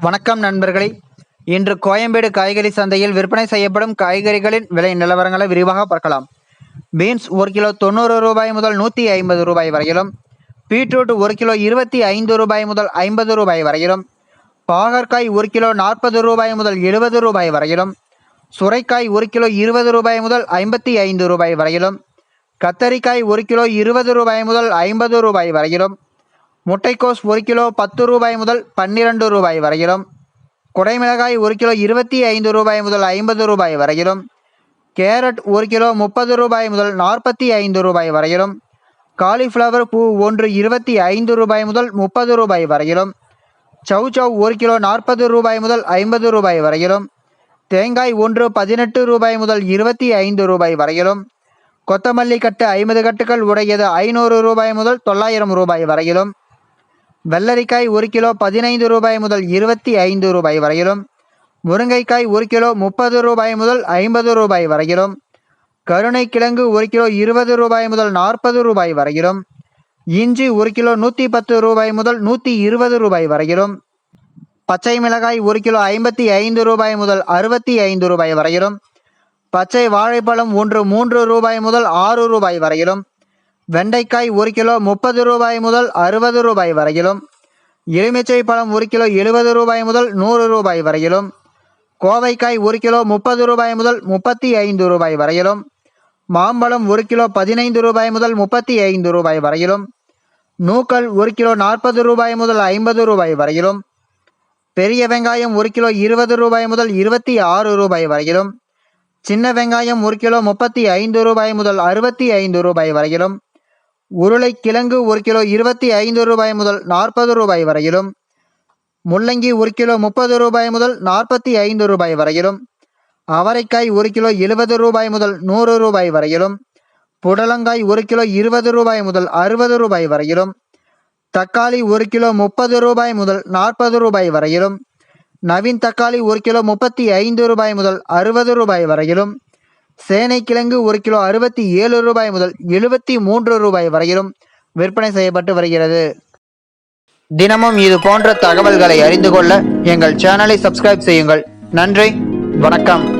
வணக்கம் நண்பர்களே. இன்று கோயம்பேடு காய்கறி சந்தையில் விற்பனை செய்யப்படும் காய்கறிகளின் விலை நிலவரங்களை விரிவாக பார்க்கலாம். பீன்ஸ் 1 கிலோ 90 ரூபாய் முதல் 150 ரூபாய் வரையிலும், பீட்ரூட் 1 கிலோ 25 ரூபாய் முதல் 50 ரூபாய் வரையிலும், பாகற்காய் 1 கிலோ 40 ரூபாய் முதல் 70 ரூபாய் வரையிலும், சுரைக்காய் 1 கிலோ 20 ரூபாய் முதல் 55 ரூபாய் வரையிலும், கத்தரிக்காய் 1 கிலோ 20 ரூபாய் முதல் 50 ரூபாய் வரையிலும், முட்டைக்கோஸ் 1 கிலோ 10 ரூபாய் முதல் 12 ரூபாய் வரையிலும், குடைமிளகாய் 1 கிலோ 25 ரூபாய் முதல் 50 ரூபாய் வரையிலும், கேரட் 1 கிலோ 30 ரூபாய் முதல் 45 ரூபாய் வரையிலும், காலிஃப்ளவர் பூ 1 25 ரூபாய் முதல் 30 ரூபாய் வரையிலும், சௌசௌ 1 கிலோ 40 ரூபாய் முதல் 50 ரூபாய் வரையிலும், தேங்காய் 1 18 ரூபாய் முதல் 25 ரூபாய் வரையிலும், கொத்தமல்லி கட்டு 50 கட்டுகள் உடையது 500 ரூபாய் முதல் 900 ரூபாய் வரையிலும், வெள்ளரிக்காய் 1 கிலோ 15 ரூபாய் முதல் 25 ரூபாய் வரையிலும், முருங்கைக்காய் 1 கிலோ 30 ரூபாய் முதல் 50 ரூபாய் வரையிலும், கருணைக்கிழங்கு 1 கிலோ 20 ரூபாய் முதல் 40 ரூபாய் வரையிலும், இஞ்சி 1 கிலோ 110 ரூபாய் முதல் 120 ரூபாய் வரையிலும், பச்சை மிளகாய் 1 கிலோ 55 ரூபாய் முதல் 65 ரூபாய் வரையிலும், பச்சை வாழைப்பழம் 3 ரூபாய் முதல் 6 ரூபாய் வரையிலும், வெண்டைக்காய் 1 கிலோ 30 ரூபாய் முதல் 60 ரூபாய் வரையிலும், எலுமிச்சை பழம் 1 கிலோ 70 ரூபாய் முதல் 100 ரூபாய் வரையிலும், கோவைக்காய் 1 கிலோ 30 ரூபாய் முதல் 35 ரூபாய் வரையிலும், மாம்பழம் 1 கிலோ 15 ரூபாய் முதல் 35 ரூபாய் வரையிலும், நூக்கல் 1 கிலோ 40 ரூபாய் முதல் 50 ரூபாய் வரையிலும், பெரிய வெங்காயம் 1 கிலோ 20 ரூபாய் முதல் 26 ரூபாய் வரையிலும், சின்ன வெங்காயம் 1 கிலோ 35 ரூபாய் முதல் 65 ரூபாய் வரையிலும், உருளைக்கிழங்கு 1 கிலோ 25 ரூபாய் முதல் 40 ரூபாய் வரையிலும், முள்ளங்கி 1 கிலோ 30 ரூபாய் முதல் 45 ரூபாய் வரையிலும், அவரைக்காய் 1 கிலோ 70 ரூபாய் முதல் 100 ரூபாய் வரையிலும், புடலங்காய் 1 கிலோ 20 ரூபாய் முதல் 60 ரூபாய் வரையிலும், தக்காளி 1 கிலோ 30 ரூபாய் முதல் 40 ரூபாய் வரையிலும், நவீன் தக்காளி 1 கிலோ 35 ரூபாய் முதல் 60 ரூபாய் வரையிலும், சேனைக்கிழங்கு 1 கிலோ 67 ரூபாய் முதல் 73 ரூபாய் வரையிலும் விற்பனை செய்யப்பட்டு வருகிறது. தினமும் இது போன்ற தகவல்களை அறிந்து கொள்ள எங்கள் சேனலை சப்ஸ்கிரைப் செய்யுங்கள். நன்றி, வணக்கம்.